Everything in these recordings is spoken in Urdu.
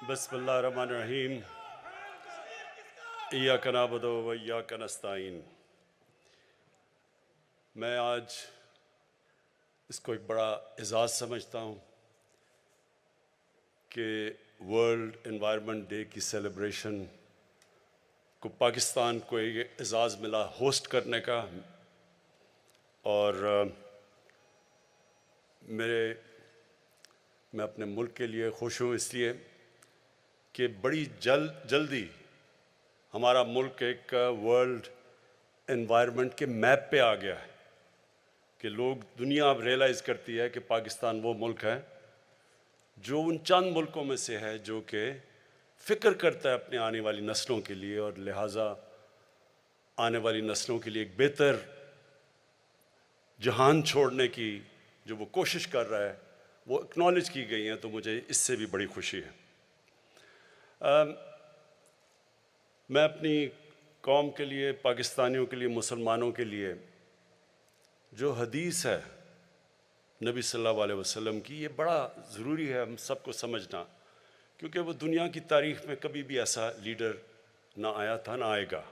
بسم اللہ الرحمن الرحیم ایاک نعبد و ایاک نستعین۔ میں آج اس کو ایک بڑا اعزاز سمجھتا ہوں کہ ورلڈ انوائرمنٹ ڈے کی سیلیبریشن کو پاکستان کو ایک اعزاز ملا ہوسٹ کرنے کا، اور میں اپنے ملک کے لیے خوش ہوں اس لیے کہ بڑی جلدی ہمارا ملک ایک ورلڈ انوائرمنٹ کے میپ پہ آ گیا ہے کہ لوگ دنیا اب ریئلائز کرتی ہے کہ پاکستان وہ ملک ہے جو ان چند ملکوں میں سے ہے جو کہ فکر کرتا ہے اپنے آنے والی نسلوں کے لیے، اور لہٰذا آنے والی نسلوں کے لیے ایک بہتر جہان چھوڑنے کی جو وہ کوشش کر رہا ہے وہ اکنالج کی گئی ہیں، تو مجھے اس سے بھی بڑی خوشی ہے۔ میں اپنی قوم کے لیے، پاکستانیوں کے لیے، مسلمانوں کے لیے جو حدیث ہے نبی صلی اللہ علیہ وسلم کی، یہ بڑا ضروری ہے ہم سب کو سمجھنا، کیونکہ وہ دنیا کی تاریخ میں کبھی بھی ایسا لیڈر نہ آیا تھا نہ آئے گا۔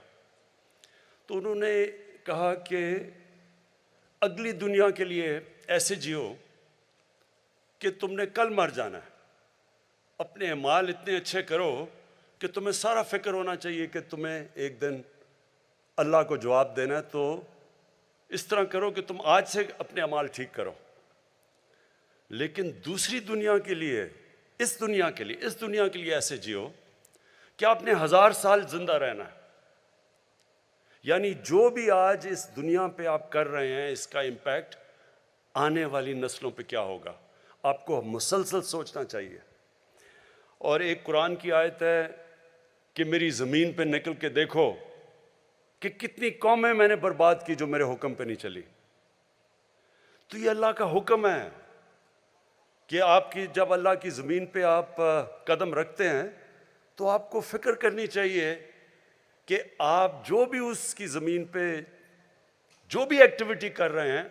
تو انہوں نے کہا کہ اگلی دنیا کے لیے ایسے جیو کہ تم نے کل مر جانا ہے، اپنے اعمال اتنے اچھے کرو کہ تمہیں سارا فکر ہونا چاہیے کہ تمہیں ایک دن اللہ کو جواب دینا ہے، تو اس طرح کرو کہ تم آج سے اپنے اعمال ٹھیک کرو۔ لیکن دوسری دنیا کے لیے، اس دنیا کے لیے ایسے جیو کہ آپ نے 1000 سال زندہ رہنا ہے، یعنی جو بھی آج اس دنیا پہ آپ کر رہے ہیں اس کا امپیکٹ آنے والی نسلوں پہ کیا ہوگا، آپ کو مسلسل سوچنا چاہیے۔ اور ایک قرآن کی آیت ہے کہ میری زمین پہ نکل کے دیکھو کہ کتنی قومیں میں نے برباد کی جو میرے حکم پہ نہیں چلی۔ تو یہ اللہ کا حکم ہے کہ آپ کی جب اللہ کی زمین پہ آپ قدم رکھتے ہیں تو آپ کو فکر کرنی چاہیے کہ آپ جو بھی اس کی زمین پہ جو بھی ایکٹیویٹی کر رہے ہیں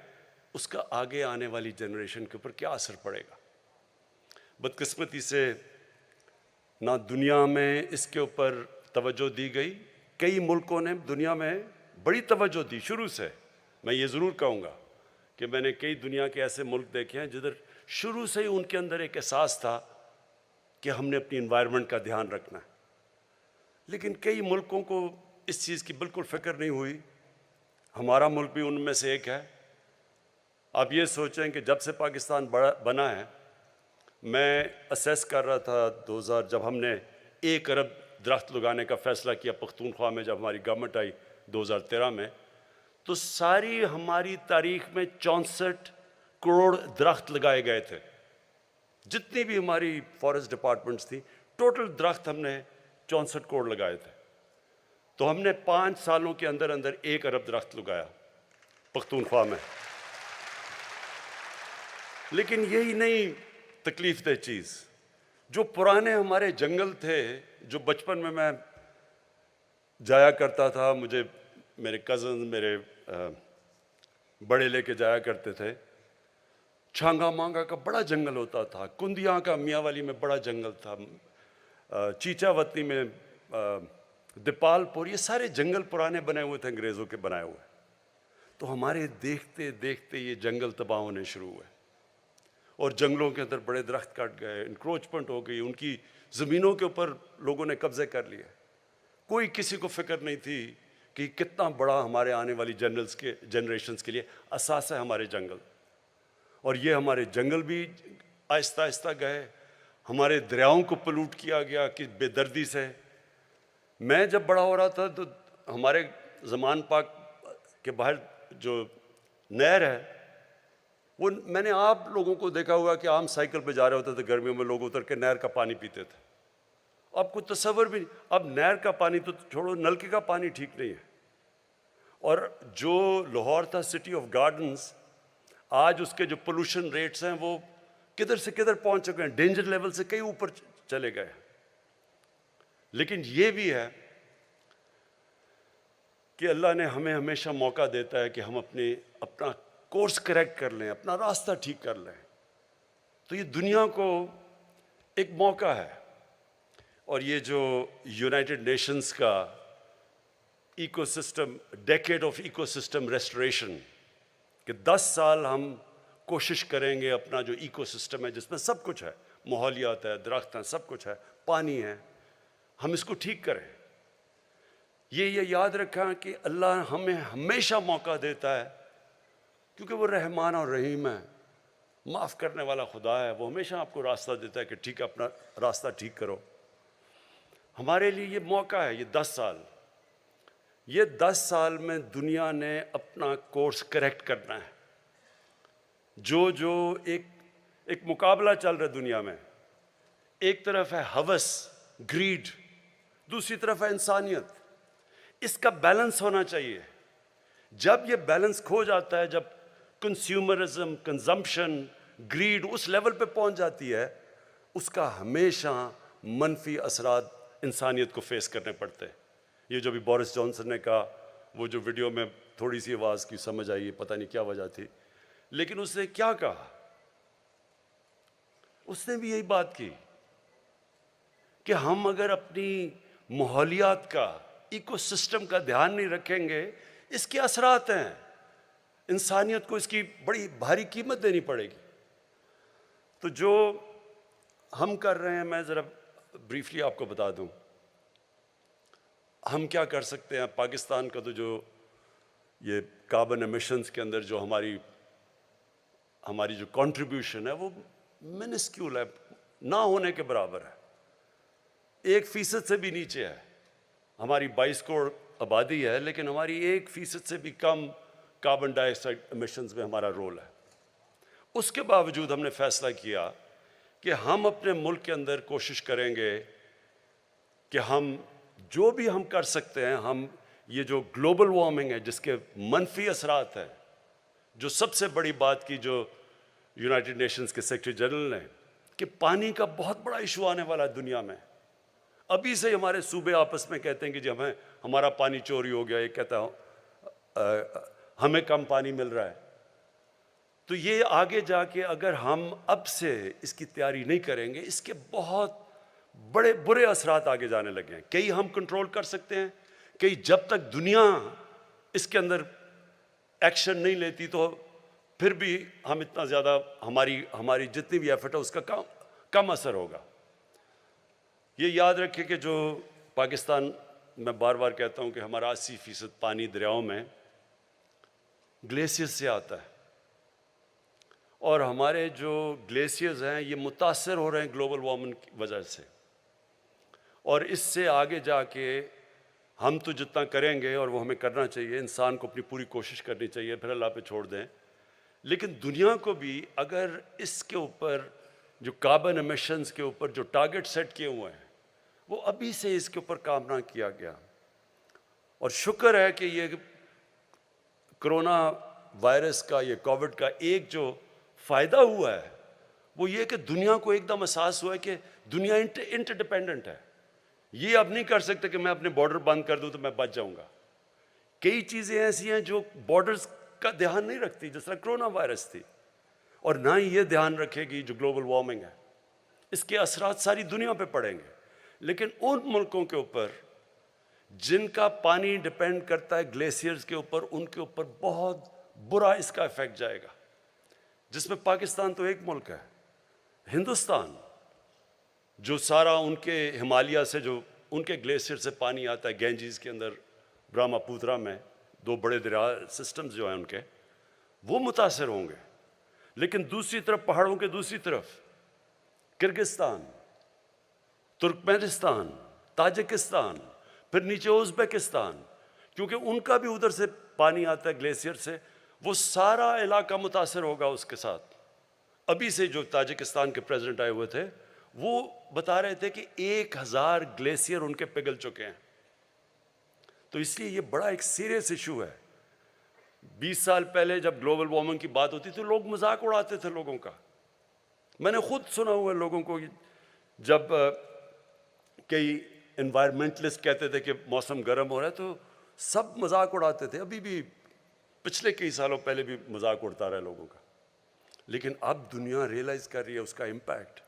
اس کا آگے آنے والی جنریشن کے اوپر کیا اثر پڑے گا۔ بدقسمتی سے نہ دنیا میں اس کے اوپر توجہ دی گئی، کئی ملکوں نے دنیا میں بڑی توجہ دی شروع سے۔ میں یہ ضرور کہوں گا کہ میں نے کئی دنیا کے ایسے ملک دیکھے ہیں جدھر شروع سے ہی ان کے اندر ایک احساس تھا کہ ہم نے اپنی انوائرمنٹ کا دھیان رکھنا ہے، لیکن کئی ملکوں کو اس چیز کی بالکل فکر نہیں ہوئی۔ ہمارا ملک بھی ان میں سے ایک ہے۔ آپ یہ سوچیں کہ جب سے پاکستان بنا ہے، میں اسیس کر رہا تھا 2000 جب ہم نے 1 ارب درخت لگانے کا فیصلہ کیا پختونخوا میں، جب ہماری گورنمنٹ آئی 2013 میں، تو ساری ہماری تاریخ میں 64 کروڑ درخت لگائے گئے تھے۔ جتنی بھی ہماری فارسٹ ڈپارٹمنٹس تھی، ٹوٹل درخت ہم نے 64 کروڑ لگائے تھے۔ تو ہم نے 5 سالوں کے اندر 1 ارب درخت لگایا پختونخوا میں۔ لیکن یہی نہیں تکلیف دہ چیز، جو پرانے ہمارے جنگل تھے، جو بچپن میں جایا کرتا تھا، مجھے میرے کزن میرے بڑے لے کے جایا کرتے تھے۔ چھانگا مانگا کا بڑا جنگل ہوتا تھا، کندیاں کا میاں والی میں بڑا جنگل تھا، چیچا وطنی میں، دیپال پور، یہ سارے جنگل پرانے بنے ہوئے تھے، انگریزوں کے بنائے ہوئے۔ تو ہمارے دیکھتے دیکھتے یہ جنگل تباہ ہونے شروع ہوئے، اور جنگلوں کے اندر بڑے درخت کٹ گئے، انکروچمنٹ ہو گئی، ان کی زمینوں کے اوپر لوگوں نے قبضے کر لیے۔ کوئی کسی کو فکر نہیں تھی کہ کتنا بڑا ہمارے آنے والی جنریشنز کے لیے اثاثہ ہے ہمارے جنگل۔ اور یہ ہمارے جنگل بھی آہستہ آہستہ گئے، ہمارے دریاؤں کو پلوٹ کیا گیا کہ بے دردی سے۔ میں جب بڑا ہو رہا تھا تو ہمارے زمان پاک کے باہر جو نہر ہے، وہ میں نے آپ لوگوں کو دیکھا ہوا کہ عام سائیکل پہ جا رہے ہوتے تھے، گرمیوں میں لوگ اتر کے نہر کا پانی پیتے تھے۔ اب کوئی تصور بھی نہیں، اب نہر کا پانی تو چھوڑو، نلکے کا پانی ٹھیک نہیں ہے۔ اور جو لاہور تھا سٹی آف گارڈنز، آج اس کے جو پولوشن ریٹس ہیں وہ کدھر سے کدھر پہنچ چکے ہیں، ڈینجر لیول سے کئی اوپر چلے گئے۔ لیکن یہ بھی ہے کہ اللہ نے ہمیں ہمیشہ موقع دیتا ہے کہ ہم اپنا کورس کریکٹ کر لیں، اپنا راستہ ٹھیک کر لیں۔ تو یہ دنیا کو ایک موقع ہے اور یہ جو یونائٹڈ نیشنز کا ecosystem, decade of ecosystem restoration, کہ 10 سال ہم کوشش کریں گے اپنا جو ایکو سسٹم ہے جس میں سب کچھ ہے، ماحولیات ہے، درخت ہیں، سب کچھ ہے، پانی ہے، ہم اس کو ٹھیک کریں۔ یہ یاد رکھیں کہ اللہ ہمیں ہمیشہ موقع دیتا ہے، کیونکہ وہ رحمان اور رحیم ہے، معاف کرنے والا خدا ہے، وہ ہمیشہ آپ کو راستہ دیتا ہے کہ ٹھیک ہے اپنا راستہ ٹھیک کرو۔ ہمارے لیے یہ موقع ہے، یہ 10 سال، یہ 10 سال میں دنیا نے اپنا کورس کریکٹ کرنا ہے۔ جو ایک مقابلہ چل رہا ہے دنیا میں، ایک طرف ہے ہوس، گریڈ، دوسری طرف ہے انسانیت، اس کا بیلنس ہونا چاہیے۔ جب یہ بیلنس کھو جاتا ہے، جب کنزیومرزم، کنزمپشن، گریڈ اس لیول پہ پہنچ جاتی ہے، اس کا ہمیشہ منفی اثرات انسانیت کو فیس کرنے پڑتے ہیں۔ یہ جو بھی بورس جانسن نے کہا، وہ جو ویڈیو میں تھوڑی سی آواز کی سمجھ آئی، پتہ نہیں کیا وجہ تھی، لیکن اس نے کیا کہا؟ اس نے بھی یہی بات کی کہ ہم اگر اپنی ماحولیات کا، ایکو سسٹم کا دھیان نہیں رکھیں گے، اس کے اثرات ہیں، انسانیت کو اس کی بڑی بھاری قیمت دینی پڑے گی۔ تو جو ہم کر رہے ہیں، میں ذرا بریفلی آپ کو بتا دوں ہم کیا کر سکتے ہیں۔ پاکستان کا تو جو یہ کاربن ایمیشنز کے اندر جو ہماری جو کنٹریبیوشن ہے وہ منسکیول ہے، نہ ہونے کے برابر ہے، 1% سے بھی نیچے ہے۔ ہماری 22 کروڑ آبادی ہے، لیکن ہماری 1% سے بھی کم کاربن ڈائی آکسائڈ ایمیشنز میں ہمارا رول ہے۔ اس کے باوجود ہم نے فیصلہ کیا کہ ہم اپنے ملک کے اندر کوشش کریں گے کہ ہم جو بھی ہم کر سکتے ہیں، ہم یہ جو گلوبل وارمنگ ہے جس کے منفی اثرات ہیں، جو سب سے بڑی بات کی جو یونائٹڈ نیشنز کے سیکرٹری جنرل نے، کہ پانی کا بہت بڑا ایشو آنے والا ہے دنیا میں۔ ابھی سے ہمارے صوبے آپس میں کہتے ہیں کہ جی ہمارا پانی چوری ہو گیا، یہ کہتا ہے ہمیں کم پانی مل رہا ہے۔ تو یہ آگے جا کے اگر ہم اب سے اس کی تیاری نہیں کریں گے، اس کے بہت بڑے برے اثرات آگے جانے لگے ہیں۔ کئی ہم کنٹرول کر سکتے ہیں، کئی جب تک دنیا اس کے اندر ایکشن نہیں لیتی تو پھر بھی ہم اتنا زیادہ ہماری جتنی بھی ایفرٹ ہے اس کا کم اثر ہوگا۔ یہ یاد رکھیں کہ جو پاکستان، میں بار بار کہتا ہوں کہ ہمارا 80% پانی دریاؤں میں گلیشیئر سے آتا ہے، اور ہمارے جو گلیشیئرز ہیں یہ متاثر ہو رہے ہیں گلوبل وارمنگ کی وجہ سے، اور اس سے آگے جا کے ہم تو جتنا کریں گے، اور وہ ہمیں کرنا چاہیے، انسان کو اپنی پوری کوشش کرنی چاہیے، پھر اللہ پہ چھوڑ دیں، لیکن دنیا کو بھی اگر اس کے اوپر جو کاربن ایمیشنز کے اوپر جو ٹارگٹ سیٹ کیے ہوئے ہیں، وہ ابھی سے اس کے اوپر کام نہ کیا گیا۔ اور شکر ہے کہ یہ کرونا وائرس کا، یہ کووڈ کا ایک جو فائدہ ہوا ہے وہ یہ کہ دنیا کو ایک دم احساس ہوا ہے کہ دنیا انٹر ڈیپینڈنٹ ہے۔ یہ اب نہیں کر سکتے کہ میں اپنے بارڈر بند کر دوں تو میں بچ جاؤں گا۔ کئی چیزیں ایسی ہیں جو بارڈرز کا دھیان نہیں رکھتی، جس طرح کرونا وائرس تھی، اور نہ ہی یہ دھیان رکھے گی جو گلوبل وارمنگ ہے، اس کے اثرات ساری دنیا پہ پڑیں گے۔ لیکن ان ملکوں کے اوپر جن کا پانی ڈیپینڈ کرتا ہے گلیشیئرز کے اوپر، ان کے اوپر بہت برا اس کا ایفیکٹ جائے گا، جس میں پاکستان تو ایک ملک ہے، ہندوستان جو سارا ان کے ہمالیہ سے جو ان کے گلیشیئر سے پانی آتا ہے، گینجیز کے اندر، برہما پوترا میں، 2 بڑے دریا سسٹمز جو ہیں ان کے، وہ متاثر ہوں گے۔ لیکن دوسری طرف پہاڑوں کے دوسری طرف کرگستان، ترکمانستان، تاجکستان، پھر نیچے ازبکستان، کیونکہ ان کا بھی ادھر سے پانی آتا ہے گلیشیئر سے، وہ سارا علاقہ متاثر ہوگا اس کے ساتھ۔ ابھی سے جو تاجکستان کے پریزیڈنٹ آئے ہوئے تھے وہ بتا رہے تھے کہ 1000 گلیشیئر ان کے پگھل چکے ہیں۔ تو اس لیے یہ بڑا ایک سیریس ایشو ہے۔ 20 سال پہلے جب گلوبل وارمنگ کی بات ہوتی تھی لوگ مذاق اڑاتے تھے لوگوں کا۔ میں نے خود سنا ہوا ہے لوگوں کو، جب کئی انوائرمنٹلسٹ کہتے تھے کہ موسم گرم ہو رہا ہے تو سب مذاق اڑاتے تھے، ابھی بھی پچھلے کئی سالوں پہلے بھی مذاق اڑتا رہا لوگوں کا۔ لیکن اب دنیا ریئلائز کر رہی ہے اس کا امپیکٹ،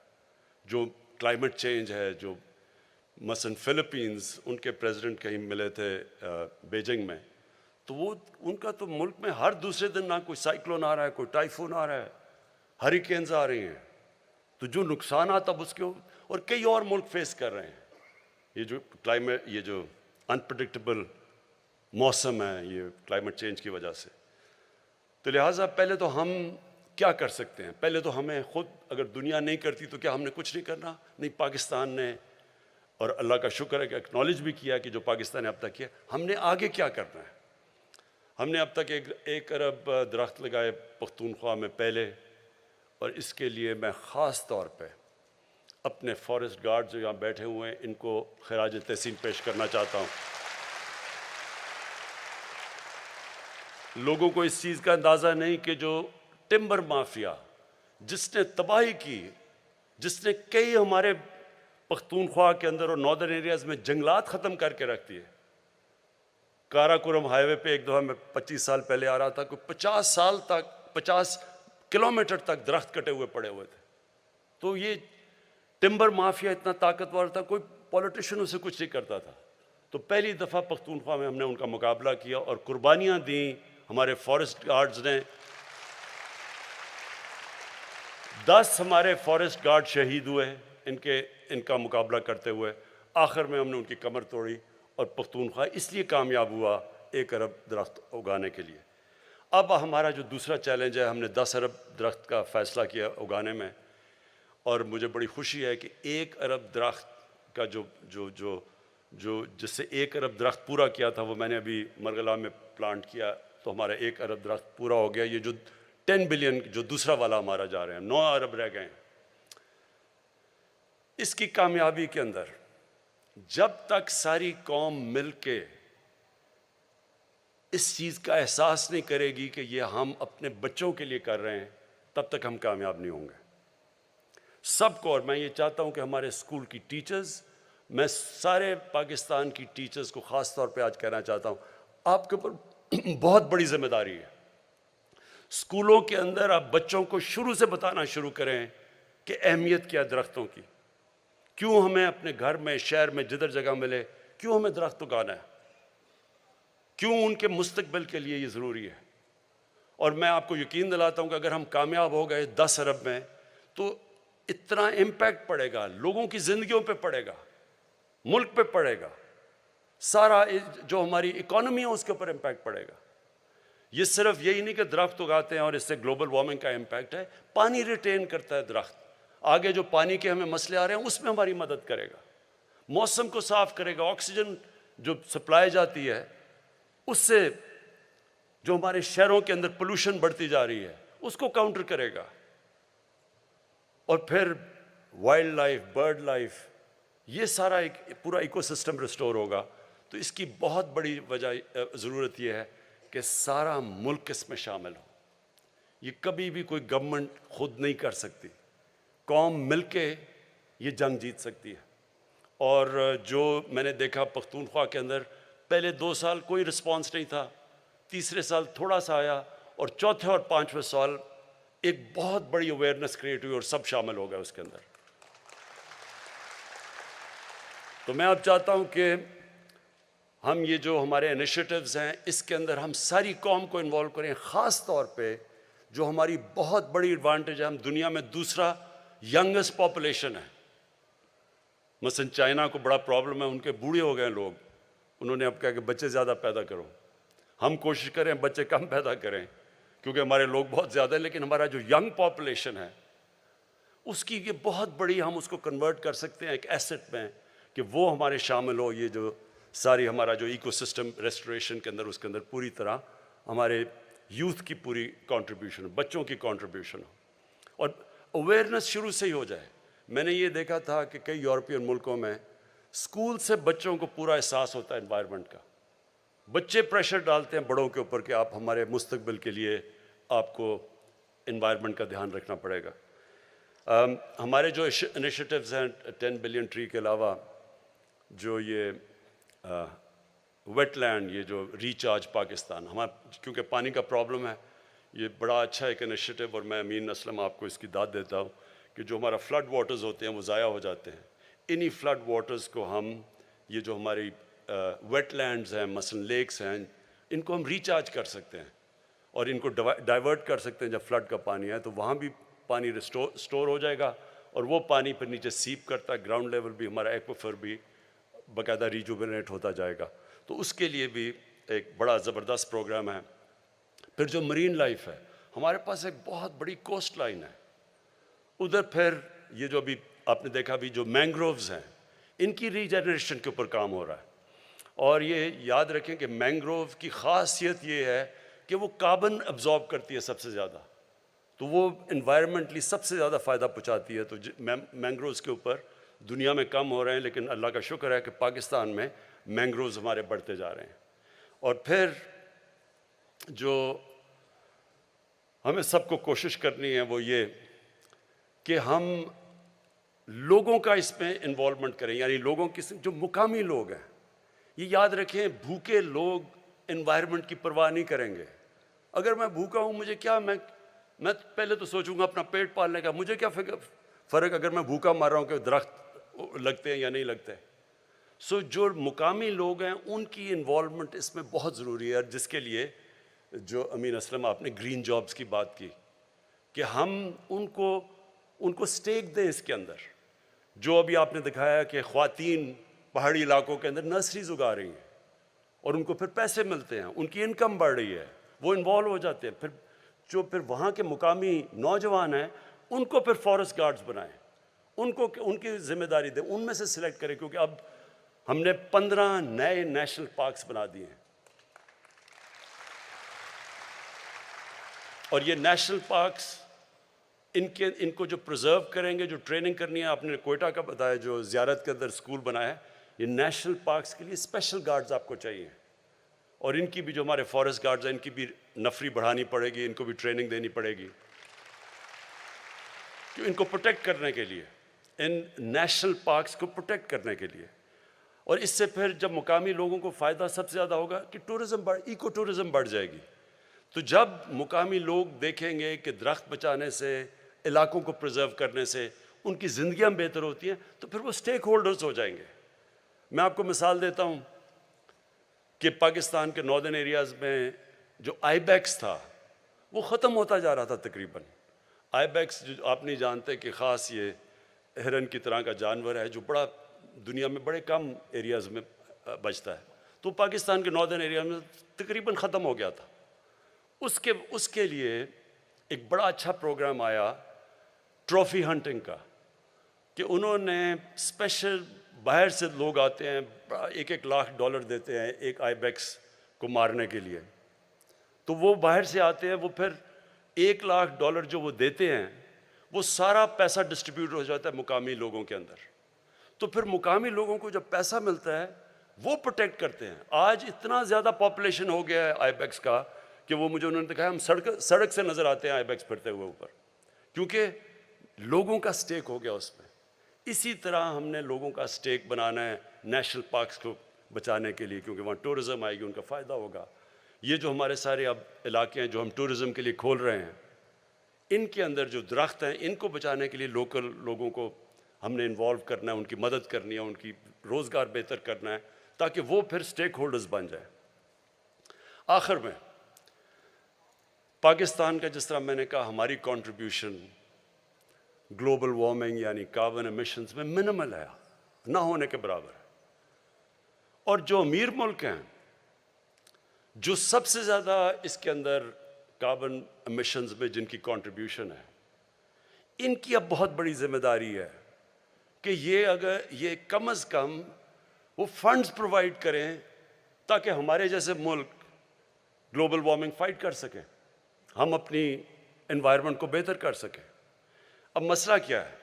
جو کلائمیٹ چینج ہے، جو مثلاً فلپینز، ان کے پریزیڈنٹ کہیں ملے تھے بیجنگ میں، تو وہ ان کا تو ملک میں ہر دوسرے دن نہ کوئی سائیکلون آ رہا ہے، کوئی ٹائفون آ رہا ہے، ہریکینز آ رہی ہیں، تو جو نقصانات اب اس کے اور کئی اور ملک فیس کر رہے ہیں، یہ جو کلائمیٹ، یہ جو انپریڈکٹیبل موسم ہے یہ کلائمیٹ چینج کی وجہ سے. تو لہٰذا پہلے تو ہم کیا کر سکتے ہیں؟ پہلے تو ہمیں خود، اگر دنیا نہیں کرتی تو کیا ہم نے کچھ نہیں کرنا؟ نہیں، پاکستان نے، اور اللہ کا شکر ہے کہ اکنالج بھی کیا کہ جو پاکستان نے اب تک کیا. ہم نے آگے کیا کرنا ہے؟ ہم نے اب تک 1 ارب درخت لگائے پختونخوا میں پہلے، اور اس کے لیے میں خاص طور پہ اپنے فارسٹ گارڈ جو یہاں بیٹھے ہوئے ہیں ان کو خراج تحسین پیش کرنا چاہتا ہوں. لوگوں کو اس چیز کا اندازہ نہیں کہ جو ٹمبر مافیا جس نے تباہی کی، جس نے کئی ہمارے پختونخوا کے اندر اور ناردرن ایریاز میں جنگلات ختم کر کے رکھ دیے. کاراکورم ہائی وے پہ ایک دفعہ میں 25 سال پہلے آ رہا تھا، کوئی 50 سال تک 50 کلومیٹر تک درخت کٹے ہوئے پڑے ہوئے تھے. تو یہ ٹمبر مافیا اتنا طاقتور تھا، کوئی پولیٹیشین اسے کچھ نہیں کرتا تھا. تو پہلی دفعہ پختونخوا میں ہم نے ان کا مقابلہ کیا اور قربانیاں دیں. ہمارے فارسٹ گارڈز نے 10 ہمارے فارسٹ گارڈ شہید ہوئے ان کا مقابلہ کرتے ہوئے. آخر میں ہم نے ان کی کمر توڑی اور پختونخوا اس لیے کامیاب ہوا 1 ارب درخت اگانے کے لیے. اب ہمارا جو دوسرا چیلنج ہے، ہم نے 10 ارب درخت کا فیصلہ کیا اگانے میں، اور مجھے بڑی خوشی ہے کہ 1 ارب درخت کا جو جس سے 1 ارب درخت پورا کیا تھا وہ میں نے ابھی مرغلا میں پلانٹ کیا، تو ہمارا 1 ارب درخت پورا ہو گیا. یہ جو 10 بلین جو دوسرا والا ہمارا جا رہے ہیں، 9 ارب رہ گئے ہیں. اس کی کامیابی کے اندر جب تک ساری قوم مل کے اس چیز کا احساس نہیں کرے گی کہ یہ ہم اپنے بچوں کے لیے کر رہے ہیں، تب تک ہم کامیاب نہیں ہوں گے. سب کو، اور میں یہ چاہتا ہوں کہ ہمارے اسکول کی ٹیچرز، میں سارے پاکستان کی ٹیچرز کو خاص طور پہ آج کہنا چاہتا ہوں، آپ کے اوپر بہت بڑی ذمہ داری ہے. اسکولوں کے اندر آپ بچوں کو شروع سے بتانا شروع کریں کہ اہمیت کیا درختوں کی، کیوں ہمیں اپنے گھر میں، شہر میں، جدھر جگہ ملے، کیوں ہمیں درخت اگانا ہے، کیوں ان کے مستقبل کے لیے یہ ضروری ہے. اور میں آپ کو یقین دلاتا ہوں کہ اگر ہم کامیاب ہو گئے 10 ارب میں تو اتنا امپیکٹ پڑے گا، لوگوں کی زندگیوں پہ پڑے گا، ملک پہ پڑے گا، سارا جو ہماری اکانومی ہے اس کے اوپر امپیکٹ پڑے گا. یہ صرف یہی نہیں کہ درخت اگاتے ہیں اور اس سے گلوبل وارمنگ کا امپیکٹ ہے، پانی ریٹین کرتا ہے درخت. آگے جو پانی کے ہمیں مسئلے آ رہے ہیں اس میں ہماری مدد کرے گا، موسم کو صاف کرے گا، آکسیجن جو سپلائی جاتی ہے اس سے جو ہمارے شہروں کے اندر پولوشن بڑھتی جا رہی ہے اس کو کاؤنٹر کرے گا. اور پھر وائلڈ لائف، برڈ لائف، یہ سارا ایک پورا ایکو سسٹم ریسٹور ہوگا. تو اس کی بہت بڑی وجہ ضرورت یہ ہے کہ سارا ملک اس میں شامل ہو. یہ کبھی بھی کوئی گورنمنٹ خود نہیں کر سکتی، قوم مل کے یہ جنگ جیت سکتی ہے. اور جو میں نے دیکھا پختونخوا کے اندر پہلے 2 سال کوئی رسپانس نہیں تھا، تیسرے سال تھوڑا سا آیا، اور چوتھے اور 5ویں سال ایک بہت بڑی اویئرنیس کریٹ ہوئی اور سب شامل ہو گئے اس کے اندر. تو میں اب چاہتا ہوں کہ ہم یہ جو ہمارے انیشیٹوز ہیں اس کے اندر ہم ساری قوم کو انوالو کریں. خاص طور پہ جو ہماری بہت بڑی ایڈوانٹیج ہے، ہم دنیا میں دوسرا ینگسٹ پاپولیشن ہے. مثلا چائنا کو بڑا پرابلم ہے، ان کے بوڑھے ہو گئے لوگ، انہوں نے اب کہا کہ بچے زیادہ پیدا کرو. ہم کوشش کریں بچے کم پیدا کریں کیونکہ ہمارے لوگ بہت زیادہ ہیں، لیکن ہمارا جو ینگ پاپولیشن ہے اس کی یہ بہت بڑی، ہم اس کو کنورٹ کر سکتے ہیں ایک ایسٹ میں کہ وہ ہمارے شامل ہو. یہ جو ساری ہمارا جو ایکو سسٹم ریسٹوریشن کے اندر، اس کے اندر پوری طرح ہمارے یوتھ کی پوری کنٹریبیوشن ہو، بچوں کی کنٹریبیوشن ہو، اور اویئرنیس شروع سے ہی ہو جائے. میں نے یہ دیکھا تھا کہ کئی یورپین ملکوں میں اسکول سے بچوں کو پورا احساس ہوتا ہے انوائرمنٹ کا. بچے پریشر ڈالتے ہیں بڑوں کے اوپر کہ آپ ہمارے مستقبل کے لیے آپ کو انوائرمنٹ کا دھیان رکھنا پڑے گا. ہمارے جو انیشیٹوز ہیں 10 بلین ٹری کے علاوہ، جو یہ ویٹ لینڈ، یہ جو ریچارج پاکستان، ہمارا کیونکہ پانی کا پرابلم ہے، یہ بڑا اچھا ایک انیشیٹو، اور میں امین اسلم آپ کو اس کی داد دیتا ہوں کہ جو ہمارا فلڈ واٹرز ہوتے ہیں وہ ضائع ہو جاتے ہیں. انہی فلڈ واٹرز کو ہم یہ جو ہماری ویٹ لینڈز ہیں مثلا لیکس ہیں ان کو ہم ریچارج کر سکتے ہیں اور ان کو ڈائیورٹ کر سکتے ہیں. جب فلڈ کا پانی ہے تو وہاں بھی پانی اسٹور ہو جائے گا اور وہ پانی پھر نیچے سیپ کرتا ہے, گراؤنڈ لیول بھی ہمارا ایکویفر بھی باقاعدہ ریجوونیٹ ہوتا جائے گا. تو اس کے لیے بھی ایک بڑا زبردست پروگرام ہے. پھر جو مرین لائف ہے, ہمارے پاس ایک بہت بڑی کوسٹ لائن ہے. ادھر پھر یہ جو ابھی آپ نے دیکھا بھی جو مینگرووز ہیں ان کی ریجنریشن کے اوپر کام ہو رہا ہے. اور یہ یاد رکھیں کہ مینگروو کی خاصیت یہ ہے کہ وہ کاربن ابزارب کرتی ہے سب سے زیادہ, تو وہ انوائرمنٹلی سب سے زیادہ فائدہ پہنچاتی ہے. تو مینگرووز کے اوپر دنیا میں کم ہو رہے ہیں, لیکن اللہ کا شکر ہے کہ پاکستان میں مینگرووز ہمارے بڑھتے جا رہے ہیں. اور پھر جو ہمیں سب کو کوشش کرنی ہے وہ یہ کہ ہم لوگوں کا اس میں انوالومنٹ کریں, یعنی لوگوں کی جو مقامی لوگ ہیں. یہ یاد رکھیں بھوکے لوگ انوائرمنٹ کی پرواہ نہیں کریں گے. اگر میں بھوکا ہوں مجھے کیا, میں پہلے تو سوچوں گا اپنا پیٹ پالنے کا, مجھے کیا فرق اگر میں بھوکا مار رہا ہوں کہ درخت لگتے ہیں یا نہیں لگتے. جو مقامی لوگ ہیں ان کی انوالومنٹ اس میں بہت ضروری ہے, جس کے لیے جو امین اسلم آپ نے گرین جابز کی بات کی کہ ہم ان کو سٹیک دیں اس کے اندر. جو ابھی آپ نے دکھایا کہ خواتین پہاڑی علاقوں کے اندر نرسریز اگا رہی ہیں اور ان کو پھر پیسے ملتے ہیں, ان کی انکم بڑھ رہی ہے, وہ انوالو ہو جاتے ہیں. پھر وہاں کے مقامی نوجوان ہیں ان کو پھر فارسٹ گارڈز بنائیں, ان کی ذمہ داری دیں, ان میں سے سلیکٹ کریں, کیونکہ اب ہم نے 15 نئے نیشنل پارکس بنا دیے ہیں. اور یہ نیشنل پارکس ان کو جو پرزرو کریں گے, جو ٹریننگ کرنی ہے, آپ نے کوئٹہ کا بتایا جو زیارت کے اندر اسکول بنایا ہے, یہ نیشنل پارکس کے لیے اسپیشل گارڈز آپ کو چاہیے. اور ان کی بھی جو ہمارے فارسٹ گارڈز ہیں ان کی بھی نفری بڑھانی پڑے گی, ان کو بھی ٹریننگ دینی پڑے گی کہ ان کو پروٹیکٹ کرنے کے لیے, ان نیشنل پارکس کو پروٹیکٹ کرنے کے لیے. اور اس سے پھر جب مقامی لوگوں کو فائدہ سب سے زیادہ ہوگا کہ ایکو ٹورزم بڑھ جائے گی. تو جب مقامی لوگ دیکھیں گے کہ درخت بچانے سے, علاقوں کو پرزرو کرنے سے ان کی زندگیاں بہتر ہوتی ہیں, تو پھر وہ سٹیک ہولڈرز ہو جائیں گے. میں آپ کو مثال دیتا ہوں کہ پاکستان کے ناردرن ایریاز میں جو آئی بیکس تھا وہ ختم ہوتا جا رہا تھا تقریباً. آئی بیکس جو آپ نہیں جانتے کہ خاص یہ ہرن کی طرح کا جانور ہے جو بڑا دنیا میں بڑے کم ایریاز میں بچتا ہے, تو پاکستان کے ناردرن ایریا میں تقریباً ختم ہو گیا تھا. اس کے لیے ایک بڑا اچھا پروگرام آیا ٹرافی ہنٹنگ کا, کہ انہوں نے اسپیشل باہر سے لوگ آتے ہیں, $1 لاکھ دیتے ہیں ایک آئی بیکس کو مارنے کے لیے. تو وہ باہر سے آتے ہیں, وہ پھر $1 لاکھ جو وہ دیتے ہیں وہ سارا پیسہ ڈسٹریبیوٹ ہو جاتا ہے مقامی لوگوں کے اندر. تو پھر مقامی لوگوں کو جب پیسہ ملتا ہے وہ پروٹیکٹ کرتے ہیں. آج اتنا زیادہ پاپولیشن ہو گیا ہے آئی بیکس کا کہ وہ مجھے انہوں نے دکھایا ہم سڑک سے نظر آتے ہیں آئی بیکس پھرتے ہوئے اوپر, کیونکہ لوگوں کا سٹیک ہو گیا اس میں. اسی طرح ہم نے لوگوں کا سٹیک بنانا ہے نیشنل پارکس کو بچانے کے لیے, کیونکہ وہاں ٹورزم آئے گی, ان کا فائدہ ہوگا. یہ جو ہمارے سارے اب علاقے ہیں جو ہم ٹورزم کے لیے کھول رہے ہیں, ان کے اندر جو درخت ہیں ان کو بچانے کے لیے لوکل لوگوں کو ہم نے انوالو کرنا ہے, ان کی مدد کرنی ہے, ان کی روزگار بہتر کرنا ہے, تاکہ وہ پھر سٹیک ہولڈرز بن جائیں. آخر میں پاکستان کا جس طرح میں نے کہا ہماری کنٹریبیوشن گلوبل وارمنگ یعنی کاربن ایمیشنز میں منیمل ہے, نہ ہونے کے برابر ہے. اور جو امیر ملک ہیں جو سب سے زیادہ اس کے اندر کاربن ایمیشنز میں جن کی کنٹریبیوشن ہے, ان کی اب بہت بڑی ذمہ داری ہے کہ یہ کم از کم وہ فنڈز پرووائڈ کریں تاکہ ہمارے جیسے ملک گلوبل وارمنگ فائٹ کر سکیں, ہم اپنی انوائرمنٹ کو بہتر کر سکیں. اب مسئلہ کیا ہے؟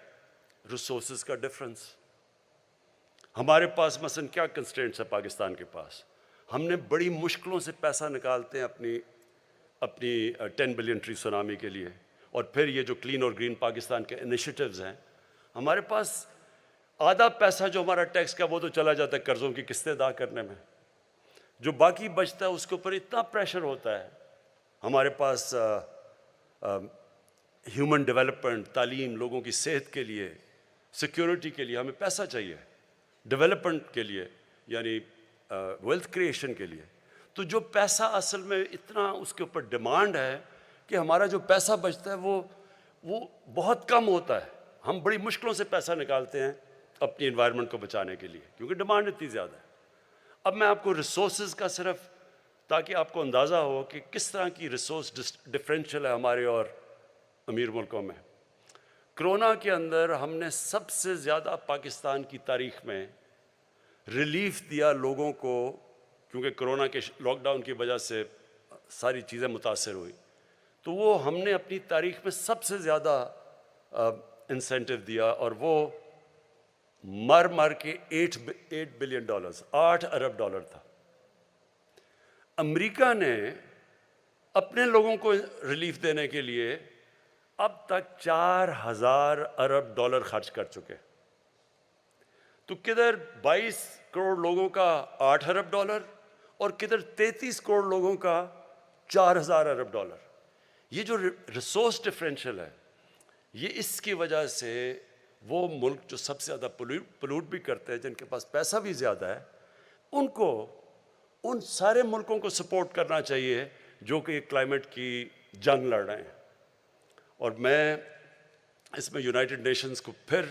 ریسورسز کا ڈفرنس. ہمارے پاس مثلا کیا کنسٹرینٹس ہے پاکستان کے پاس؟ ہم نے بڑی مشکلوں سے پیسہ نکالتے ہیں اپنی 10 بلین ٹری سونامی کے لیے, اور پھر یہ جو کلین اور گرین پاکستان کے انیشیٹیوز ہیں, ہمارے پاس آدھا پیسہ جو ہمارا ٹیکس کا وہ تو چلا جاتا ہے قرضوں کی قسطیں ادا کرنے میں, جو باقی بچتا ہے اس کے اوپر اتنا پریشر ہوتا ہے. ہمارے پاس ہیومن ڈیولپمنٹ, تعلیم, لوگوں کی صحت کے لیے سیکیورٹی کے لیے ہمیں پیسہ چاہیے، ڈیولپمنٹ کے لیے یعنی ویلتھ کریشن کے لیے. تو جو پیسہ اصل میں اتنا اس کے اوپر ڈیمانڈ ہے کہ ہمارا جو پیسہ بچتا ہے وہ بہت کم ہوتا ہے. ہم بڑی مشکلوں سے پیسہ نکالتے ہیں اپنی انوائرمنٹ کو بچانے کے لیے کیونکہ ڈیمانڈ اتنی زیادہ ہے. اب میں آپ کو ریسورسز کا صرف تاکہ آپ کو اندازہ ہو کہ کس طرح کی ریسورس ڈفرینشیل ہے ہمارے اور امیر ملکوں میں. کرونا کے اندر ہم نے سب سے زیادہ پاکستان کی تاریخ میں ریلیف دیا لوگوں کو، کیونکہ کرونا کے لاک ڈاؤن کی وجہ سے ساری چیزیں متاثر ہوئی، تو وہ ہم نے اپنی تاریخ میں سب سے زیادہ انسینٹو دیا، اور وہ مر کے $8 بلین $8 ارب تھا. امریکہ نے اپنے لوگوں کو ریلیف دینے کے لیے اب تک $4000 ارب خرچ کر چکے. تو کدھر 22 کروڑ لوگوں کا $8 ارب اور کدھر 33 کروڑ لوگوں کا $4000 ارب. یہ جو ریسورس ڈفرینشیل ہے یہ اس کی وجہ سے وہ ملک جو سب سے زیادہ پلوٹ بھی کرتے ہیں، جن کے پاس پیسہ بھی زیادہ ہے، ان سارے ملکوں کو سپورٹ کرنا چاہیے جو کہ کلائمیٹ کی جنگ لڑ رہے ہیں. اور میں اس میں یونائٹڈ نیشنز کو پھر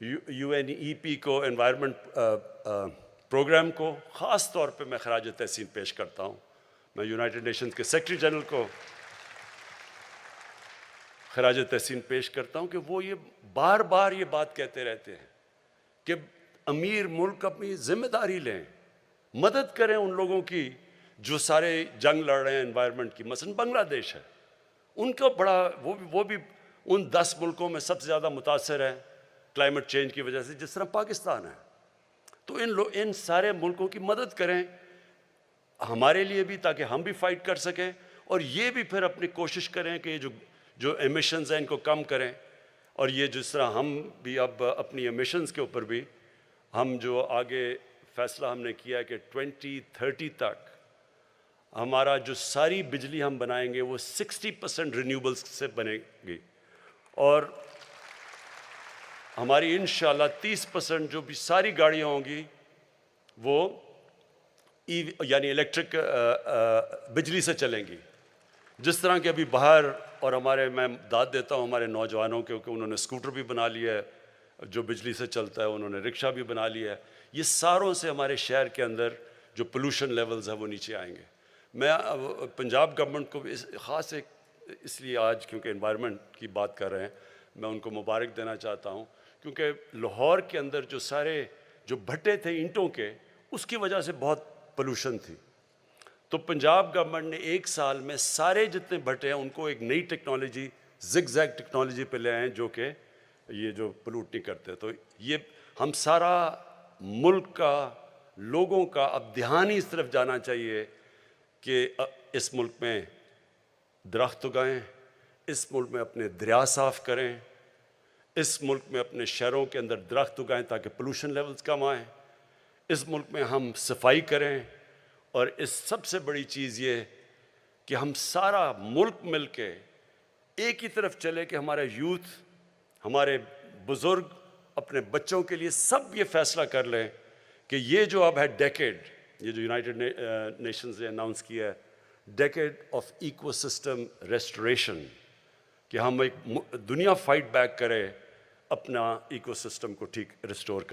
UNEP کو انوائرمنٹ پروگرام کو خاص طور پہ میں خراج تحسین پیش کرتا ہوں. میں یونائٹڈ نیشنز کے سیکرٹری جنرل کو خراج تحسین پیش کرتا ہوں کہ وہ یہ بار بار یہ بات کہتے رہتے ہیں کہ امیر ملک اپنی ذمہ داری لیں، مدد کریں ان لوگوں کی جو سارے جنگ لڑ رہے ہیں انوائرمنٹ کی. مثلا بنگلہ دیش ہے، ان کا بڑا وہ بھی ان 10 ملکوں میں سب سے زیادہ متاثر ہے کلائمیٹ چینج کی وجہ سے جس طرح پاکستان ہے. تو ان سارے ملکوں کی مدد کریں ہمارے لیے بھی، تاکہ ہم بھی فائٹ کر سکیں، اور یہ بھی پھر اپنی کوشش کریں کہ جو ایمیشنز ہیں ان کو کم کریں. اور یہ جس طرح ہم بھی اب اپنی ایمیشنز کے اوپر بھی ہم جو آگے فیصلہ ہم نے کیا ہے کہ 2030 تک ہمارا جو ساری بجلی ہم بنائیں گے وہ 60% رینیوبلز سے بنے گی، اور ہماری انشاءاللہ 30% جو بھی ساری گاڑیاں ہوں گی وہ یعنی الیکٹرک بجلی سے چلیں گی. جس طرح کہ ابھی باہر اور میں داد دیتا ہوں ہمارے نوجوانوں کے کہ انہوں نے اسکوٹر بھی بنا لیا ہے جو بجلی سے چلتا ہے، انہوں نے رکشہ بھی بنا لیا ہے. یہ ساروں سے ہمارے شہر کے اندر جو پولوشن لیولز ہیں وہ نیچے آئیں گے. میں پنجاب گورنمنٹ کو خاص اس لیے آج کیونکہ انوائرمنٹ کی بات کر رہے ہیں میں ان کو مبارک دینا چاہتا ہوں، کیونکہ لاہور کے اندر جو سارے جو بھٹے تھے اینٹوں کے، اس کی وجہ سے بہت پولوشن تھی. تو پنجاب گورنمنٹ نے 1 سال میں سارے جتنے بھٹے ہیں ان کو ایک نئی ٹیکنالوجی زگ زیگ ٹیکنالوجی پہ لے آئے جو کہ یہ جو پلوٹ نہیں کرتے. تو یہ ہم سارا ملک کا لوگوں کا اب دھیان ہی اس طرف جانا چاہیے کہ اس ملک میں درخت اگائیں، اس ملک میں اپنے دریا صاف کریں، اس ملک میں اپنے شہروں کے اندر درخت اگائیں تاکہ پولوشن لیولز کم آئیں، اس ملک میں ہم صفائی کریں. اور اس سب سے بڑی چیز یہ کہ ہم سارا ملک مل کے ایک ہی طرف چلے کہ ہمارا یوتھ، ہمارے بزرگ اپنے بچوں کے لیے سب یہ فیصلہ کر لیں کہ یہ جو اب ہے ڈیکیڈ، یہ جو یونائٹڈ نیشنز نے اناؤنس کیا ہے decade of ecosystem restoration, کہ ہم ایک دنیا فائٹ بیک کرے اپنا ایکو سسٹم کو ٹھیک ریسٹور